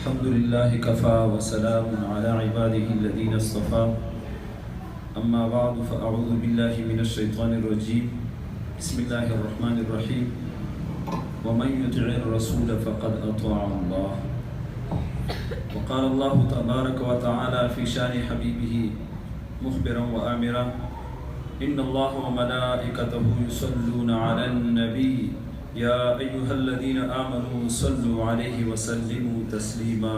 الحمد لله كفى وسلام على عباده الذين اصطفى أما بعد فأعوذ بالله من الشيطان الرجيم بسم الله الرحمن الرحيم ومن يطع الرسول فقد أطاع الله وقال الله تبارك وتعالى في شان حبيبه مخبرا وآمرا إن الله وملائكته يصلون على النبي يا أيها الذين آمنوا صلوا عليه وسلموا تسليما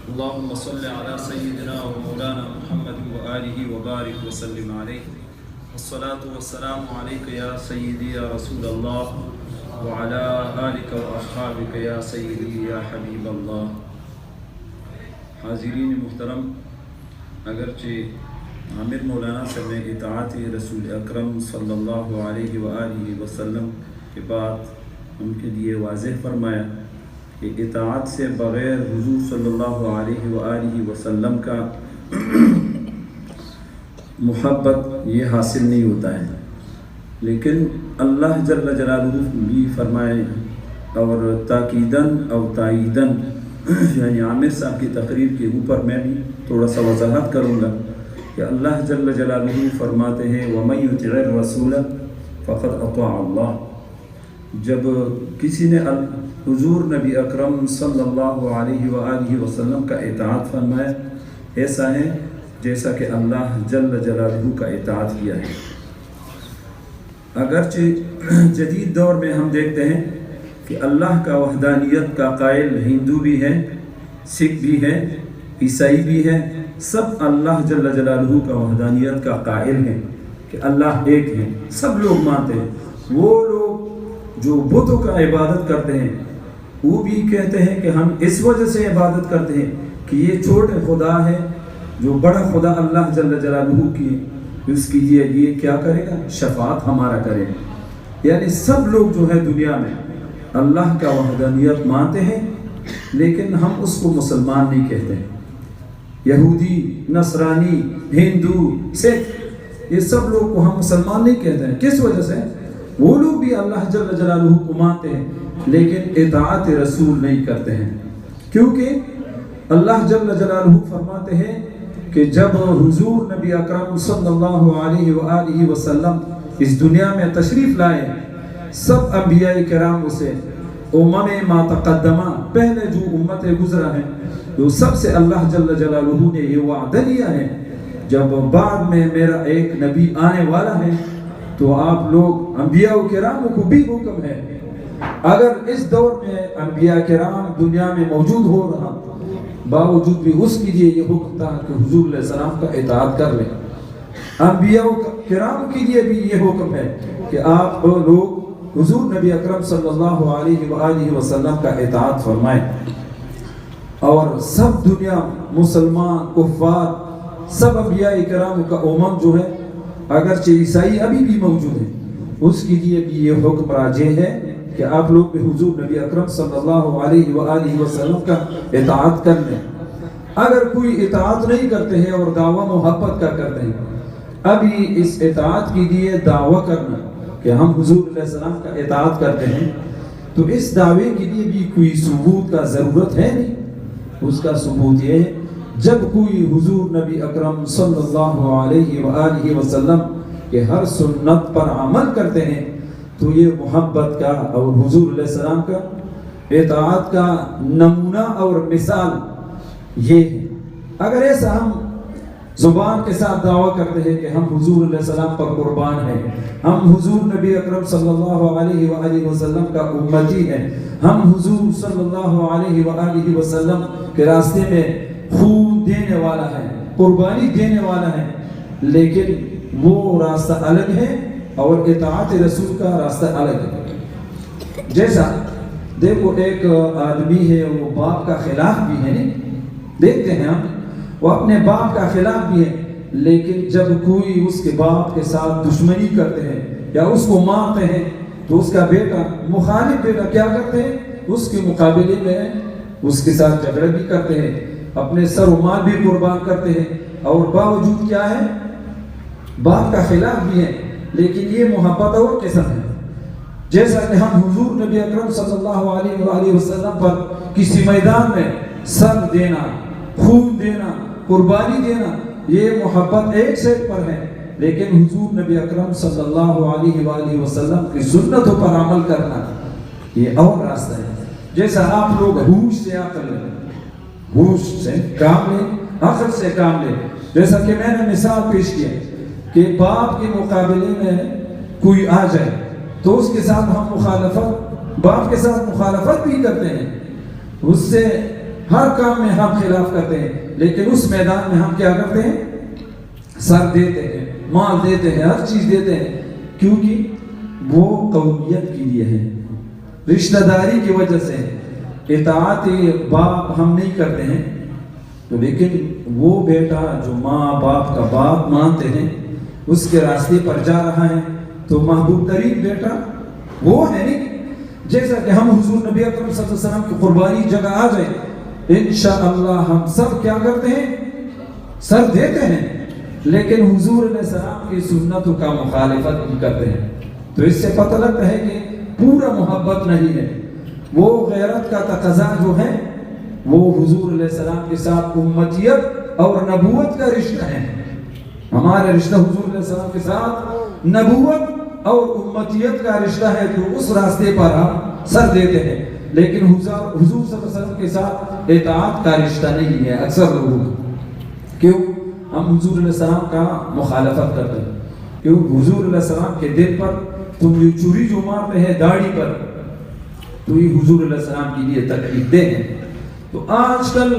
اللهم صل على سيدنا ومولانا محمد وآله وبارك وسلم عليه والصلاة والسلام عليك يا سيدي يا رسول الله وعلى آلك وأصحابك يا سيدي يا حبيب الله. حاضرین محترم، اگرچہ عامر مولانا صاحب نے اطاعت رسول اکرم صلی اللہ علیہ وآلہ وسلم کے بعد ان کے لیے واضح فرمایا کہ اطاعت سے بغیر حضور صلی اللہ علیہ وآلہ وسلم کا محبت یہ حاصل نہیں ہوتا ہے، لیکن اللہ جل جلالہ بھی فرمائے اور تاکیداً اور تائیداً یعنی عامر صاحب کی تقریر کے اوپر میں بھی تھوڑا سا وضاحت کروں گا کہ اللہ جل جلالہ فرماتے ہیں وَمَن يُطِعِ الرَّسُولَ فَقَدْ أَطَاعَ اللَّهَ. جب کسی نے حضور نبی اکرم صلی اللہ علیہ وآلہ وسلم کا اطاعت فرمایا، ایسا ہے جیسا کہ اللہ جل جلالہ کا اطاعت کیا ہے. اگرچہ جدید دور میں ہم دیکھتے ہیں کہ اللہ کا وحدانیت کا قائل ہندو بھی ہے، سکھ بھی ہے، عیسائی بھی ہے، سب اللہ جل جلالہ کا وحدانیت کا قائل ہیں کہ اللہ ایک ہے، سب لوگ مانتے ہیں. وہ لوگ جو بتوں کا عبادت کرتے ہیں وہ بھی کہتے ہیں کہ ہم اس وجہ سے عبادت کرتے ہیں کہ یہ چھوٹے خدا ہے، جو بڑا خدا اللہ جل جلالہ کی اس کی یہ کیا کرے گا، شفاعت ہمارا کرے گا. یعنی سب لوگ جو ہے دنیا میں اللہ کا وحدانیت مانتے ہیں، لیکن ہم اس کو مسلمان نہیں کہتے ہیں. یہودی، نصرانی، ہندو، سکھ، یہ سب لوگ کو ہم مسلمان نہیں کہتے ہیں. کس وجہ سے؟ وہ لوگ بھی اللہ جل جلالہ کو مانتے ہیں لیکن اطاعت رسول نہیں کرتے ہیں، کیونکہ اللہ جل جلالہ فرماتے ہیں کہ جب حضور نبی اکرم صلی اللہ علیہ وآلہ وسلم اس دنیا میں تشریف لائے، سب انبیاء کرام سے ما تقدمہ پہلے جو امتیں گزرا ہیں تو سب سے اللہ جل جلالہ نے یہ وعدہ لیا ہے جب بعد میں میرا ایک نبی آنے والا ہے تو آپ لوگ انبیاء کرام کو بھی حکم ہے، اگر اس دور میں انبیاء کرام دنیا میں موجود ہو رہا باوجود بھی اس کے لیے یہ حکم تھا کہ حضور علیہ السلام کا اطاعت کر لیں. انبیاء کرام کے لیے بھی یہ حکم ہے کہ آپ لوگ حضور نبی اکرم صلی اللہ علیہ وآلہ وسلم کا اطاعت فرمائیں. اور سب دنیا مسلمان کفار سب انبیاء کرام کا جو ہے اگرچہ عیسائی ابھی بھی موجود ہیں اس کے لیے بھی یہ حکم راجع ہے کہ آپ لوگ بھی حضور نبی اکرم صلی اللہ علیہ وآلہ وسلم کا اطاعت کر لیں. اگر کوئی اطاعت نہیں کرتے ہیں اور دعویٰ محبت کا کرتے ہیں، ابھی اس اطاعت کے لیے دعویٰ کرنا کہ ہم حضور علیہ السلام کا اطاعت کرتے ہیں تو اس دعوے کے لیے بھی کوئی ثبوت کا ضرورت ہے نہیں. اس کا ثبوت یہ ہے جب کوئی حضور نبی اکرم صلی اللہ علیہ وآلہ وسلم کے ہر سنت پر عمل کرتے ہیں تو یہ محبت کا اور حضور علیہ السلام کا اطاعت کا نمونہ اور مثال یہ ہے. اگر ایسا ہم زبان کے ساتھ دعویٰ کرتے ہیں کہ ہم حضور علیہ السلام پر قربان ہیں، ہم حضور نبی اکرم صلی اللہ علیہ وآلہ وسلم کا امتی ہیں، ہم حضور صلی اللہ علیہ وآلہ وسلم کے راستے میں خون دینے والا ہے، قربانی دینے والا ہے، لیکن وہ راستہ الگ ہے اور اطاعت رسول کا راستہ الگ ہے. جیسا دیکھو ایک آدمی ہے وہ باپ کا خلاف بھی ہے، نہیں دیکھتے ہیں ہم وہ اپنے باپ کا خلاف بھی ہے، لیکن جب کوئی اس کے باپ کے ساتھ دشمنی کرتے ہیں یا اس کو مارتے ہیں تو اس کا بیٹا مخالف بیٹا کیا کرتے ہیں، اس کے مقابلے میں اس کے ساتھ جھگڑے بھی کرتے ہیں، اپنے سر و مال بھی قربان کرتے ہیں اور باوجود کیا ہے، باپ کا خلاف بھی ہے، لیکن یہ محبت اور قسم ہے. جیسا کہ ہم حضور نبی اکرم صلی اللہ علیہ وآلہ وسلم پر کسی میدان میں سر دینا، خون دینا، قربانی دینا، یہ محبت ایک سیٹ پر ہے، لیکن حضور نبی اکرم صلی اللہ علیہ وآلہ وسلم کی سنتوں پر عمل کرنا یہ اور راستہ ہے۔ جیسا آپ لوگ ہوش سے عقل لیں، ہوش سے کام لیں، عقل سے کام لیں۔ جیسا کہ میں نے مثال پیش کیا کہ باپ کے مقابلے میں کوئی آ جائے تو اس کے ساتھ ہم مخالفت، باپ کے ساتھ مخالفت بھی کرتے ہیں، اس سے ہر کام میں ہم خلاف کرتے ہیں، لیکن اس میدان میں ہم کیا کرتے ہیں؟ سر دیتے ہیں، مال دیتے ہیں، ہر چیز دیتے ہیں، کیونکہ وہ قومیت کے لیے ہے، رشتہ داری کی وجہ سے۔ اطاعت باپ ہم نہیں کرتے ہیں تو لیکن وہ بیٹا جو ماں باپ کا بات مانتے ہیں اس کے راستے پر جا رہا ہے تو محبوب ترین بیٹا وہ ہے نہیں۔ جیسا کہ ہم حضور نبی اکرم صلی اللہ علیہ وسلم کی قربانی جگہ آ جائے انشاءاللہ ہم سب کیا کرتے ہیں؟ سر دیتے ہیں، لیکن حضور علیہ السلام کی سنتوں کا مخالفت بھی کرتے ہیں۔ تو اس سے پتہ لگتا ہے کہ پورا محبت نہیں ہے، وہ غیرت کا تقاضا جو ہے وہ حضور علیہ السلام کے ساتھ امتیت اور نبوت کا رشتہ ہے۔ ہمارے رشتہ حضور علیہ السلام کے ساتھ نبوت اور امتیت کا رشتہ ہے، تو اس راستے پر ہم سر دیتے ہیں، لیکن حضور صلی اللہ علیہ وسلم کے ساتھ اطاعت کا رشتہ نہیں ہے اکثر لوگوں کا۔ کیوں؟ ہم حضور علیہ السلام کا مخالفت کرتے ہیں، کیوں؟ حضور علیہ السلام کے دل پر تم یہ چوری جو مارتے ہیں داڑھی پر، تو یہ حضور علیہ السلام کے لیے تکلیف دہ ہے۔ تو آج کل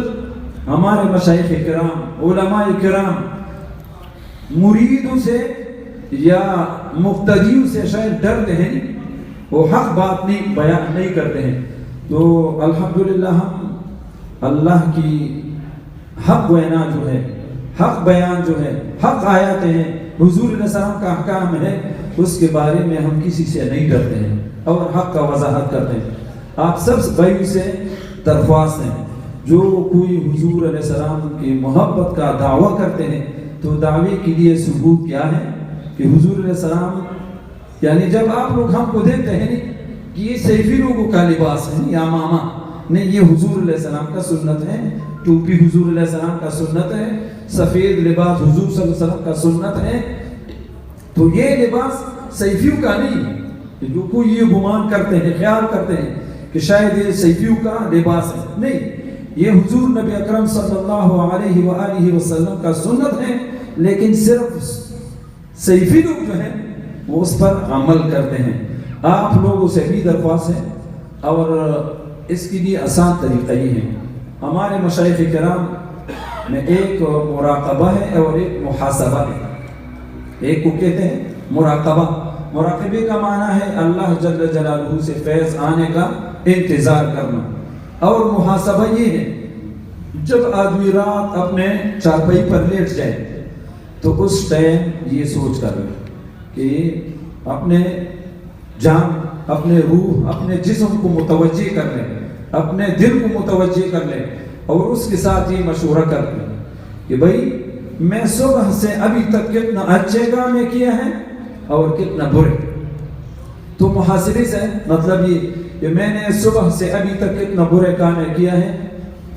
ہمارے مشائخ کرام، علماء کرام مریدوں سے یا مقتدیوں سے شاید ڈرتے ہیں، وہ حق بات نہیں بیان نہیں کرتے ہیں۔ تو الحمدللہ ہم اللہ کی حق بیان جو ہے، حق بیان جو ہے، حق آیات ہیں، حضور علیہ السلام کا احکام ہے، اس کے بارے میں ہم کسی سے نہیں ڈرتے ہیں اور حق کا وضاحت کرتے ہیں۔ آپ سب بھائیوں سے درخواست ہیں، جو کوئی حضور علیہ السلام کی محبت کا دعویٰ کرتے ہیں تو دعوے کے لیے ثبوت کیا ہے کہ حضور علیہ السلام، یعنی جب آپ لوگ ہم کو دیکھتے ہیں کہ یہ سیفی لوگوں کا لباس ہے یا ماما نہیں، یہ حضور علیہ السلام کا سنت ہے، ٹوپی حضور علیہ السلام کا سنت ہے، سفید لباس حضور صلی اللہ علیہ وسلم کا سنت ہے، تو یہ لباس سیفیوں کا نہیں، جو کوئی یہ گمان کرتے ہیں، خیال کرتے ہیں کہ شاید یہ سیفیوں کا لباس ہے، نہیں، یہ حضور نبی اکرم صلی اللہ علیہ وآلہ وسلم کا سنت ہے، لیکن صرف سیفی لوگ جو ہیں وہ اس پر عمل کرتے ہیں۔ آپ لوگوں سے بھی درخواست ہے، اور اس کے لیے آسان طریقہ یہ ہے، ہمارے مشائخ کرام میں ایک مراقبہ ہے اور ایک محاسبہ ہے۔ ایک کو کہتے ہیں مراقبہ، مراقبے کا معنی ہے اللہ جل جلالہ سے فیض آنے کا انتظار کرنا، اور محاسبہ یہ ہے جب آدمی رات اپنے چارپائی پر لیٹ جائے تو اس ٹائم یہ سوچ کر کہ اپنے جان، اپنے روح، اپنے جسم کو متوجہ کر لیں، اپنے دل کو متوجہ کر لیں، اور اس کے ساتھ یہ مشورہ کر لیں کہ بھائی میں صبح سے ابھی تک کتنا اچھے کام کیا ہے اور کتنا برے۔ تو محاسبے سے مطلب یہ کہ میں نے صبح سے ابھی تک کتنا برے کام کیا ہے،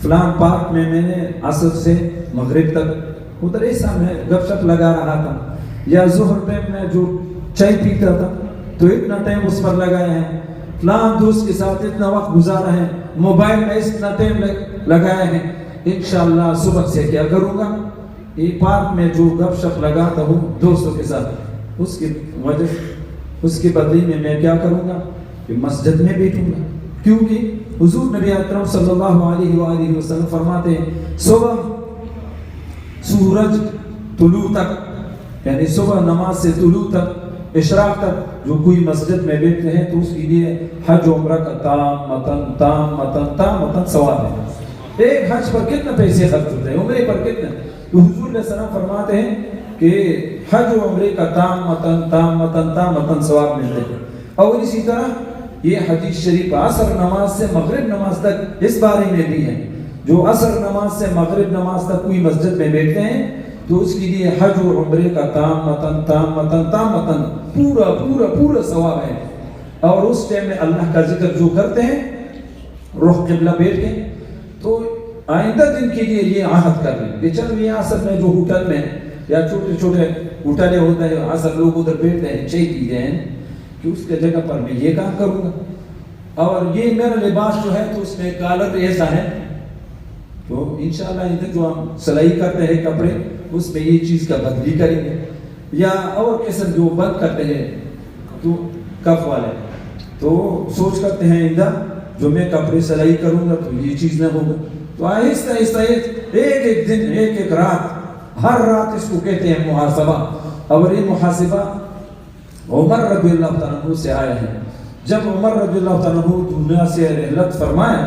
فلان پارک میں میں نے عصر سے مغرب تک ادھر ایسا میں گپ شپ لگا رہا تھا، یا ظہر ٹائم میں جو چائے پیتا تھا تو اتنا ٹائم اس پر لگایا ہے، فلان دوست کے ساتھ اتنا وقت گزارا ہے، موبائل میں اتنا ٹائم لگایا ہے، انشاءاللہ صبح سے کیا کروں گا، یہ پارک میں جو گپ شپ لگاتا ہوں دوستوں کے ساتھ، اس کی وجہ اس کے بدلے میں کیا کروں گا کہ مسجد میں بیٹھوں گا، کیونکہ حضور نبی اکرم صلی اللہ علیہ وآلہ وسلم فرماتے ہیں صبح سورج طلوع تک، یعنی صبح نماز سے طلوع تک، اشراق تک جو کوئی مسجد میں بیٹھتے ہیں تو اس کے لیے حج عمرہ کا تام ثواب ہے۔ ایک حج پر کتنے پیسے خرچ ہوتے ہیں، عمرے پر کتنے؟ تو حضور علیہ السلام فرماتے ہیں کہ حج و عمرے کا تام ثواب ملتے ہیں۔ اور اسی طرح یہ حدیث شریف عصر نماز سے مغرب نماز تک اس بارے میں بھی ہے، جو عصر نماز سے مغرب نماز تک کوئی مسجد میں بیٹھتے ہیں تو اس کے لیے حج و عمرے کا تام پورا ثواب ہے۔ اور اس ٹائم میں اللہ کا ذکر جو کرتے ہیں رخ قبلہ بیٹھ کے، تو آئندہ دن کے لیے یہ عہد کر لیں کہ چلو یہ عصر میں جو ہوٹل میں یا چھوٹے چھوٹے ہوٹلیں ہوتے ہیں عصر لوگ ادھر بیٹھتے ہیں چائے پیتے ہیں کہ اس کے جگہ پر میں یہ کام کروں گا، اور یہ میرا لباس جو ہے تو اس میں کالر ایسا ہے، تو انشاءاللہ ادھر جو ہم سلائی کرتے ہیں کپڑے اس میں یہ چیز کا بدلی کریں گے، یا اور قسم جو بند کرتے ہیں تو کف والے تو سوچ کرتے ہیں آئندہ جو میں کپڑے سلائی کروں گا تو یہ چیز نہ ہوگا. تو آہستہ آہستہ ایک ایک دن ایک ایک رات، ہر رات اس کو کہتے ہیں محاسبہ. اور یہ محاسبہ عمر رضی اللہ تعالیٰ عنہ سے آیا ہے. جب عمر رضی اللہ تعالیٰ عنہ دنیا سے رحلت فرمایا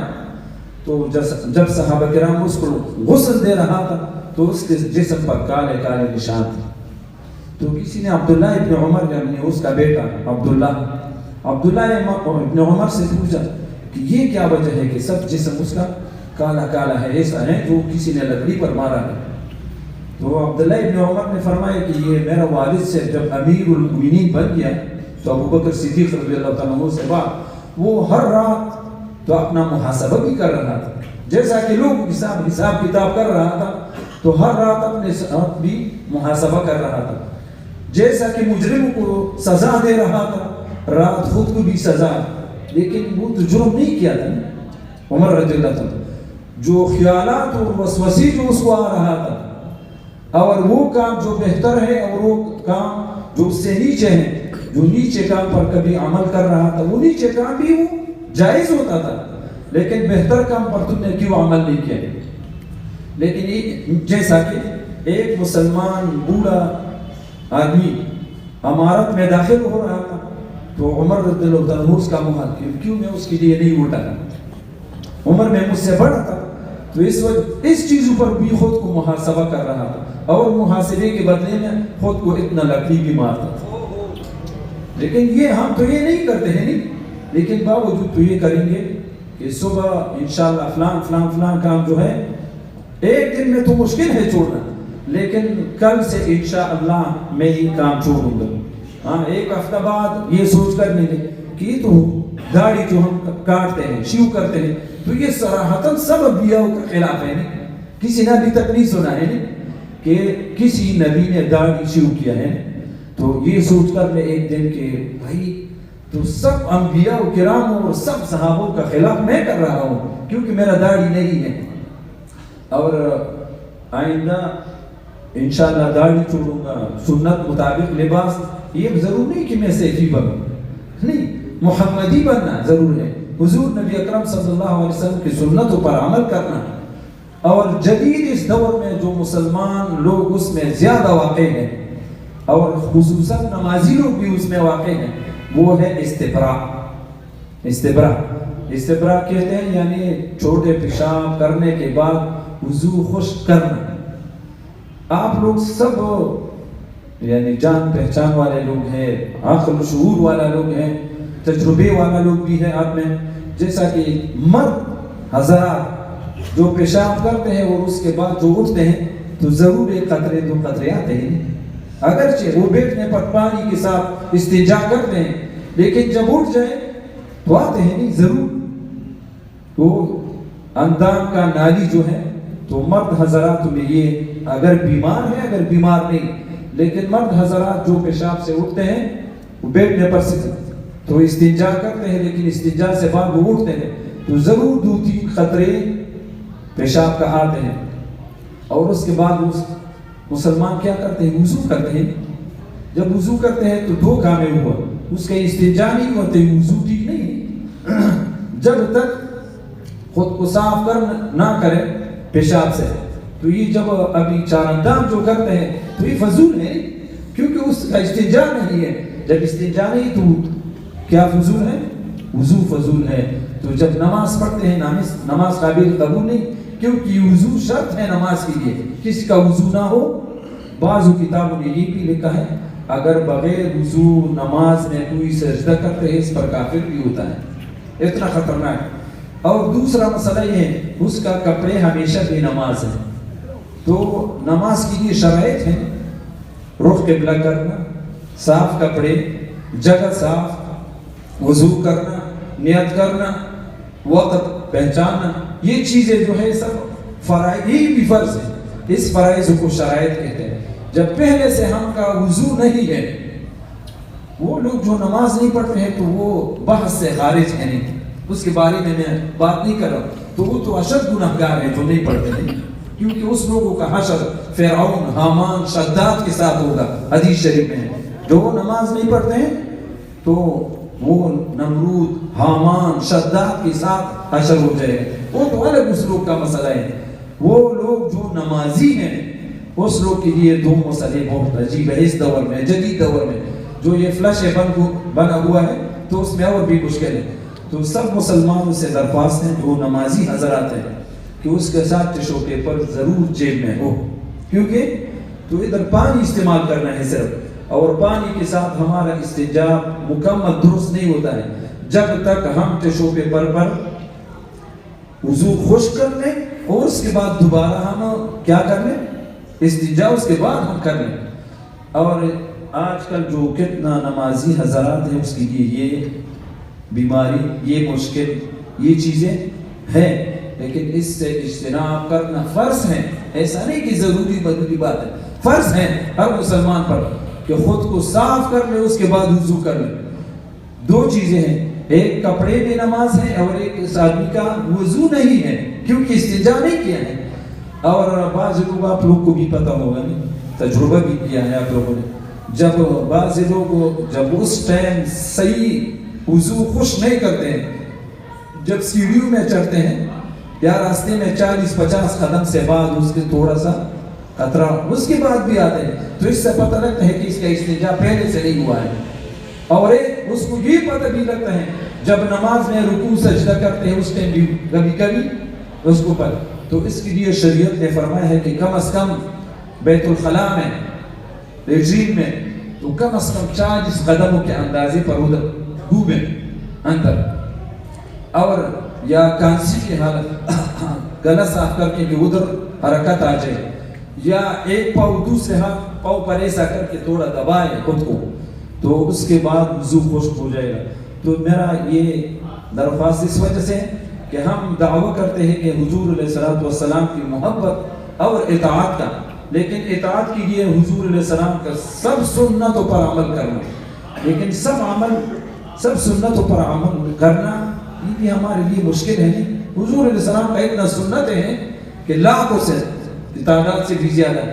تو جب صحابہ کرام اس کو غسل دے رہا تھا تو اس کے جسم پر کالے کالے نشان تھے. تو کسی نے عبداللہ ابن عمر یعنی اس کا بیٹا عبداللہ ابن عمر سے پوچھا کہ یہ کیا وجہ ہے کہ سب جسم اس کا کالا کالا ہے، ایسا ہے جو کسی نے لکڑی پر مارا ہے. تو عبداللہ ابن عمر نے فرمایا کہ یہ میرا والد سے جب امیر المؤمنین بن گیا تو ابو بکر صدیق رضی اللہ تعالیٰ عنہ سے بعد وہ ہر رات تو اپنا محاسبہ بھی کر رہا تھا، جیسا کہ لوگ حساب کتاب کر رہا تھا تو ہر رات اپنے ساتھ بھی محاسبہ کر رہا تھا. جیسا کہ مجرم کو سزا دے رہا تھا رات خود کو بھی سزا، لیکن وہ تو جرم نہیں کیا تھا عمر رضی اللہ تعالیٰ. جو خیالات اور وسوسے جو اس کو آ رہا تھا اور وہ کام جو بہتر ہے اور وہ کام جو اس سے نیچے ہے، جو نیچے کام پر کبھی عمل کر رہا تھا وہ نیچے کام بھی وہ جائز ہوتا تھا، لیکن بہتر کام پر تم نے کیوں عمل نہیں کیا. لیکن جیسا کہ ایک مسلمان بوڑھا آدمی عمارت میں داخل ہو رہا تھا تو عمر رضی اللہ عنہ اس کا محل کیوں میں اس کے لیے نہیں اٹھا، عمر میں مجھ سے بڑا تھا تو اس چیزوں پر بھی خود کو محاسبہ کر رہا تھا اور محاسبے کے بدلے میں خود کو اتنا لکڑی بھی مارتا تھا. لیکن یہ ہم تو یہ نہیں کرتے ہیں نہیں، لیکن باوجود تو یہ کریں گے کہ صبح انشاءاللہ فلان فلان فلان کام جو ہے ایک دن میں تو مشکل ہے چھوڑنا، لیکن کل سے انشاءاللہ میں یہ کام چھوڑوں گا. ہاں ایک ہفتہ بعد یہ سوچ کر لیں گے کہ تو داڑھی جو ہم کاٹتے ہیں شیو کرتے ہیں تو یہ صراحتاً سب انبیاء کا خلاف ہے نہیں، کسی نے ابھی تک نہیں سنا ہے نہیں کہ کسی نبی نے داڑھی شیو کیا ہے. تو یہ سوچ کر میں ایک دن کہ بھائی تو سب انبیاء کرام اور سب صحابوں کا خلاف میں کر رہا ہوں کیونکہ میرا داڑھی نہیں ہے، اور آئندہ انشاءاللہ داڑھی چھوڑوں گا، سنت مطابق لباس. یہ ضرور نہیں کہ میں سیفی بنوں، نہیں، محمدی بننا ضرور ہے، حضور نبی اکرم صلی اللہ علیہ وسلم کی سنتوں پر عمل کرنا. اور جدید اس دور میں جو مسلمان لوگ اس میں زیادہ واقع ہیں اور خصوصاً نمازی لوگ بھی اس میں واقع ہیں وہ ہے استبراء کہتے ہیں یعنی چھوٹے پیشاب کرنے کے بعد وضو خشک کرنا. آپ لوگ سب یعنی جان پہچان والے لوگ ہیں، عقل شعور والا لوگ ہیں، تجربے والا لوگ بھی ہیں آپ میں. جیسا کہ مرد حضرات جو پیشاب کرتے ہیں اور اس کے بعد جو اٹھتے ہیں تو ضرور ایک قطرے دو قطرے آتے ہیں، اگرچہ وہ بیٹھنے پر پانی کے ساتھ استنجا کرتے ہیں لیکن جب اٹھ جائیں تو آتے ہیں نہیں ضرور. تو اندام کا نالی جو ہے تو مرد حضرات میں یہ اگر بیمار ہے اگر بیمار نہیں، لیکن مرد حضرات جو پیشاب سے اٹھتے ہیں وہ بیٹھنے پر سے تو استنجا کرتے ہیں لیکن استنجا سے بعد وہ اٹھتے ہیں تو ضرور 2-3 قطرے پیشاب کا آتے ہیں. اور اس کے بعد مسلمان کیا کرتے ہیں؟ وضو کرتے ہیں. جب وضو کرتے ہیں تو 2 کامیں ہوا، اس کا استنجا نہیں ہوتے، وضو ٹھیک نہیں. جب تک خود کو صاف نہ کرے پیشاب سے تو یہ جب ابھی 4 اندام جو کرتے ہیں تو یہ فضول ہے کیونکہ اس کا استنجا نہیں ہے. جب استنجا نہیں تو کیا فضول ہے؟ وضو فضول ہے. تو جب نماز پڑھتے ہیں نماز قابل قبول نہیں کیونکہ وضو شرط ہے نماز کے لیے. کسی کا وضو نہ ہو، بعض کتابوں نے یہ بھی لکھا ہے اگر بغیر وضو نماز میں کوئی سجدہ کرتے ہیں اس پر کافر بھی ہوتا ہے، اتنا خطرناک ہے. اور دوسرا مسئلہ یہ ہے اس کا کپڑے ہمیشہ بے نماز ہے. تو نماز کے لیے شرائط ہیں، رخ قبلہ کرنا، صاف کپڑے، جگہ صاف، وضو کرنا، نیت کرنا، وقت پہچاننا. یہ چیزیں جو ہے سب فرائض بھی فرض ہے. اس فرائض کو شرائط کہتے ہیں. جب پہلے سے ہم کا وضو نہیں ہے، وہ لوگ جو نماز نہیں پڑھتے ہیں تو وہ بحث سے خارج ہیں، نہیں اس کے بارے میں بات نہیں کر رہا ہوں. تو وہ تو اشد گنہگار ہیں جو نہیں پڑھتے نہیں، کیونکہ اس لوگوں کا حشر فرعون، حامان، شداد کے ساتھ ہوگا. حدیث شریف میں جو نماز نہیں پڑھتے ہیں تو وہ نمرود، حامان، شداد کے ساتھ حشر ہو جائے گا. وہ تو الگ اس لوگ کا مسئلہ ہے. وہ لوگ جو نمازی ہیں اس لوگ کے لیے دو مسئلے بہت عجیب ہے اس دور میں، جدید دور میں. جو یہ فلش بنا ہوا ہے تو اس میں اور بھی مشکل ہے. تو سب مسلمانوں سے درخواست ہے جو نمازی حضرات ہیں کہ اس کے ساتھ ٹشو پیپر ضرور جیب میں ہو، کیونکہ تو ادھر پانی استعمال کرنا ہے صرف، اور پانی کے ساتھ ہمارا استنجا مکمل درست نہیں ہوتا ہے جب تک ہم ٹشو پیپر پر وضو خشک کر لیں اور اس کے بعد دوبارہ ہم کیا کر لیں، استنجا اس کے بعد ہم کر لیں. اور آج کل جو کتنا نمازی حضرات ہیں اس کے لیے یہ بیماری، یہ مشکل، یہ چیزیں ہیں، لیکن اس سے اجتناب کرنا فرض ہے. ایسا نہیں کہ ضروری بات ہے، فرض ہے ہر مسلمان پر کہ خود کو صاف کر لے اس کے بعد وضو کر لے. دو چیزیں ہیں، ایک کپڑے میں نماز ہے اور ایک اس آدمی کا وضو نہیں ہے کیونکہ استنجا نہیں کیا ہے. اور بعض لوگ، آپ لوگ کو بھی پتہ ہوگا، نہیں تجربہ بھی کیا ہے آپ لوگوں نے، جب بعض لوگ جب اس ٹائم صحیح وضو خوش نہیں کرتے ہیں، جب سیڑھیوں میں چڑھتے ہیں یا راستے میں 40-50 قدم سے بعد اس کے تھوڑا سا خطرہ اس کے بعد بھی آتے ہیں، تو اس سے پتہ لگتا ہے کہ اس کا استنجا پہلے سے نہیں ہوا ہے. اور ایک اس کو یہ پتہ بھی لگتا ہے جب نماز میں رکوع سجدہ کرتے ہیں اس ٹائم بھی کبھی اس کو پتہ. تو اس کے لیے شریعت نے فرمایا ہے کہ کم از کم بیت الخلاء میں، لیٹرین میں، تو کم از کم 40 قدموں کے اندازے پر ادھر گھومیں اندر، اور یا کانسی کی حالت گلا صاف کر کے کہ ادھر حرکت آ جائے، یا ایک پاؤں دوسرے ہاتھ پاؤں پر ایسا کر کے تھوڑا دبائے خود کو، تو اس کے بعد وضو خشک ہو جائے گا. تو میرا یہ درخواست اس وجہ سے ہے کہ ہم دعویٰ کرتے ہیں کہ حضور علیہ السلام کی محبت اور اطاعت کا، لیکن اطاعت کے لیے حضور علیہ السلام کا سب سنتوں پر عمل کرنا، لیکن سب سنتوں پر عمل کرنا یہ بھی ہمارے لیے مشکل ہے. نہیں، حضور علیہ السلام کا اتنا سنتیں ہیں کہ لاکھوں سے تعداد سے بھی زیادہ،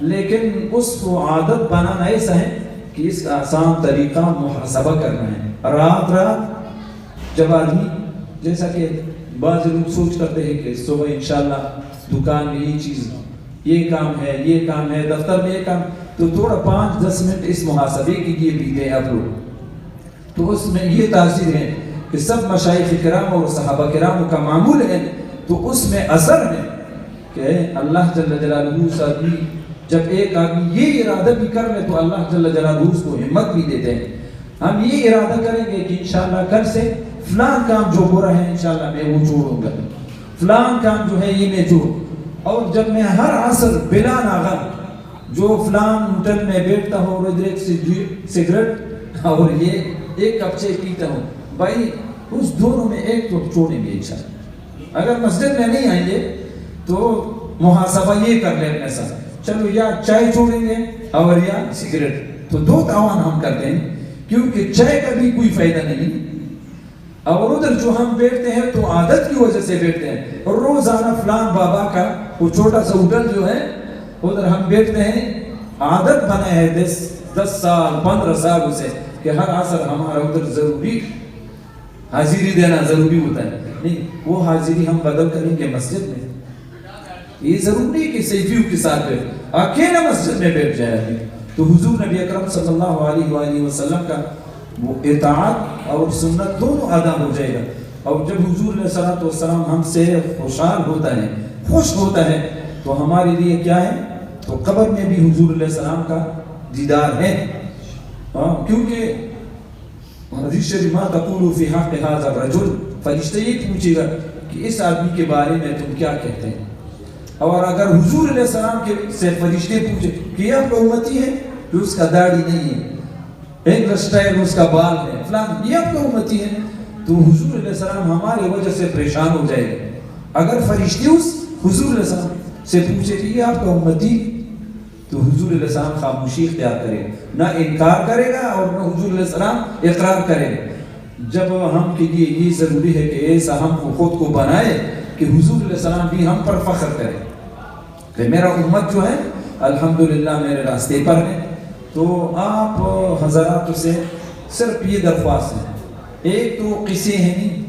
لیکن اس کو عادت بنانا ایسا ہے کہ اس کا آسان طریقہ محاسبہ کرنا ہے. رات جب آدمی، جیسا کہ بعض لوگ سوچ کرتے ہیں کہ صبح انشاءاللہ دکان میں یہ چیز، یہ کام ہے، دفتر میں یہ کام، تو تھوڑا 5-10 منٹ اس محاسبے کے لیے بھی دیں آپ لوگ. تو اس میں یہ تاثیر ہے کہ سب مشائخ کرام اور صحابہ کرام کا معمول ہے، تو اس میں اثر ہے کہ اللہ جل جلالہ سے آدمی، جب ایک آدمی یہ ارادہ بھی کر لے تو اللہ جل جلالہ اس کو ہمت بھی دیتے ہیں. ہم یہ ارادہ کریں گے کہ انشاءاللہ کل سے فلان کام جو ہو رہا ہے انشاءاللہ میں وہ چھوڑوں گا، فلان کام جو ہے یہ میں چھوڑوں. اور جب میں ہر عصر بلا ناغہ جو فلان ہوٹل میں بیٹھتا ہوں اور ادھر ایک سگریٹ اور یہ ایک کپ چائے پیتا ہوں، بھائی اس دونوں میں ایک تو چھوڑیں گے انشاءاللہ. اگر مسجد میں نہیں آئیں گے تو محاسبہ یہ کر لیں اپنے ساتھ، چلو یا چائے چھوڑیں گے اور یا سگریٹ. تو دو تاوان ہم کرتے ہیں، کیونکہ چائے کا بھی کوئی فائدہ نہیں، اور ادھر جو ہم بیٹھتے ہیں تو عادت کی وجہ سے بیٹھتے ہیں. اور روزانہ فلان بابا کا وہ چھوٹا سا ہوٹل جو ہے ادھر ہم بیٹھتے ہیں، عادت بنا ہے 10 سال 15 سال سے کہ ہر عصر ہمارا ادھر ضروری حاضری دینا ضروری ہوتا ہے. نہیں، وہ حاضری ہم بدل کریں گے مسجد میں. یہ ضروری کہ سیفیوں کے ساتھ بیٹھ اکیلا مسجد میں بیٹھ جائے. تو حضور نبی اکرم صلی اللہ علیہ وآلہ وسلم کا وہ اطاعت اور سنت دونوں ادا ہو جائے گا. اور جب حضور علیہ السلام ہم سے خوشحال ہوتا ہے، خوش ہوتا ہے، تو ہمارے لیے کیا ہے، تو قبر میں بھی حضور علیہ السلام کا دیدار ہے. کیونکہ حدیث شریف ما تقول فی حق ھذا الرجل، فرشتہ یہ پوچھے گا کہ اس آدمی کے بارے میں تم کیا کہتے ہیں. اور اگر حضور علیہ السلام کے سے فرشتے پوچھے کہ یہ آپ کا امتی ہے، کہ اس کا داڑھی نہیں ہے، ایک سٹائل اس کا بال ہے، فلان، یہ آپ کا امتی ہے، تو حضور علیہ السلام ہمارے وجہ سے پریشان ہو جائے گا. اگر فرشتے اس حضور علیہ السلام سے پوچھے کہ یہ آپ کا امتی، تو حضور علیہ السلام خاموشی اختیار کرے، نہ انکار کرے گا اور نہ حضور علیہ السلام اقرار کرے گا۔ جب ہم کے لیے یہ ضروری ہے کہ ایسا ہم خود کو بنائے کہ حضور علیہ السلام بھی ہم پر فخر کرے کہ میرا امت جو ہے الحمدللہ میرے راستے پر ہے۔ تو آپ حضرات سے صرف یہ درخواست ہے، ایک تو قصے ہیں نہیں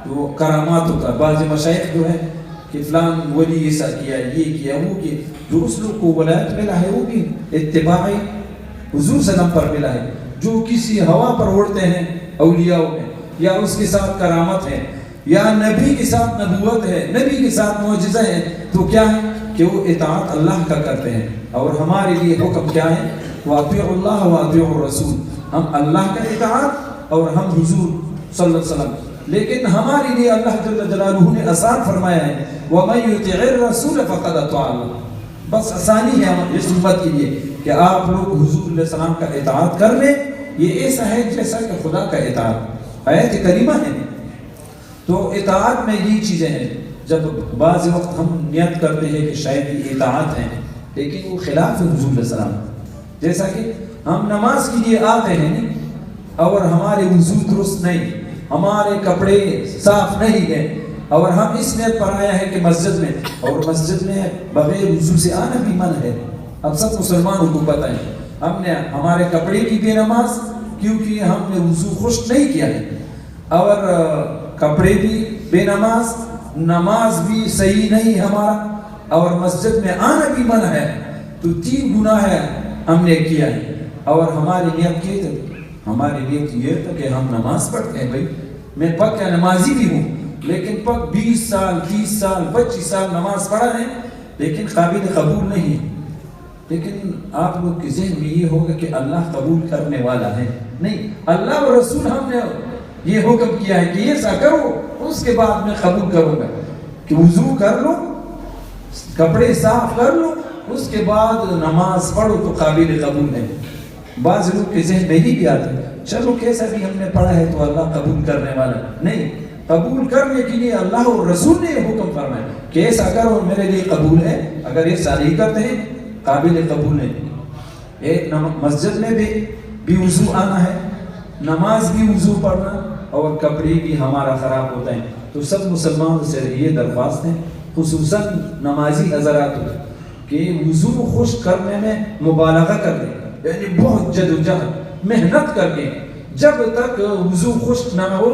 تو کراماتوں کا، بعض مشائخ جو ہے کہ فلان ولی ایسا کیا، یہ کیا، وہ کیا، جو اس لوگ کو ولایت ملا ہے وہ بھی اتباع حضور صلی اللہ علیہ وسلم پر ملا ہے۔ جو کسی ہوا پر اڑتے ہیں اولیاء میں، یا اس کے ساتھ کرامت ہے، یا نبی کے ساتھ نبوت ہے، نبی کے ساتھ معجزہ ہے، تو کیا ہے کہ وہ اطاعت اللہ کا کرتے ہیں۔ اور ہمارے لیے حکم کیا ہے؟ وَأَطِيعُوا اللَّهَ وَأَطِيعُوا الرَّسُولَ، ہم اللہ کا اطاعت اور ہم حضور صلی اللہ علیہ وسلم۔ لیکن ہمارے لیے اللہ جل جلالہ نے آسان فرمایا ہے وَمَن يُطِعِ الرَّسُولَ فَقَدْ أَطَاعَ اللَّهَ، بس آسانی ہے اس امت کے لیے کہ آپ لوگ حضور علیہ السلام کا اطاعت کر لیں۔ یہ ایسا ہے جیسا کہ خدا کا اطاعت، آیت کریمہ ہے۔ تو اطاعت میں یہ چیزیں ہیں، جب بعض وقت ہم نیت کرتے ہیں کہ شاید یہ اطاعت ہے لیکن وہ خلاف ہے حضور علیہ السلام، جیسا کہ ہم نماز کے لیے آتے ہیں اور ہمارے وضو درست نہیں، ہمارے کپڑے صاف نہیں ہیں، اور ہم اس نیت پر آیا ہے کہ مسجد میں، اور مسجد میں بغیر وضو سے آنا بھی منع ہے۔ اب سب مسلمانوں کو پتہ ہے ہم نے ہمارے کپڑے کی بے نماز، کیونکہ ہم نے وضو خشک نہیں کیا ہے، اور کپڑے بھی بے نماز، نماز بھی صحیح نہیں ہمارا، اور مسجد میں آنا بھی منع ہے۔ تو 3 گناہ ہے ہم نے کیا ہے۔ اور ہماری نیت کی تھی، ہماری نیت یہ تھا کہ ہم نماز پڑھتے ہیں، بھائی میں پکا نمازی بھی ہوں، لیکن 20 سال 30 سال 25 سال نماز پڑھا ہے لیکن قابل قبول نہیں ہے۔ لیکن آپ لوگ کے ذہن میں یہ ہوگا کہ اللہ قبول کرنے والا ہے، نہیں، اللہ و رسول ہم نے یہ حکم کیا ہے کہ یہ ایسا کرو، اس کے بعد میں قبول کروں گا کہ وضو کر لو، کپڑے صاف کر لو، اس کے بعد نماز پڑھو تو قابل قبول ہے۔ بعض لوگ کے ذہن میں ہی بھی آتے ہیں چلو کیسا بھی ہم نے پڑھا ہے تو اللہ قبول کرنے والا نہیں، قبول کرنے کے لیے اللہ اور رسول نے حکم فرمایا کہ ایسا کرو میرے لیے قبول ہے، اگر ایسا نہیں کرتے ہیں قابل قبول نہیں۔ ایک مسجد میں بھی وضو آنا ہے، نماز بھی وضو پڑھنا، اور کپڑے بھی ہمارا خراب ہوتا ہے۔ تو سب مسلمانوں سے یہ درخواست ہے، خصوصاً نمازی حضرات، کہ وضو خشک کرنے میں مبالغہ کر دیں، یعنی بہت جدوجہد محنت کر کے جب تک وضو خشک نہ ہو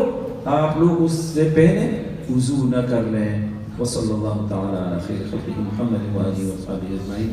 آپ لوگ اس سے پہلے وضو نہ کر لیں۔ وصلی اللہ تعالی علی خیر خلقہ محمد و آلہ و صحبہ اجمعین۔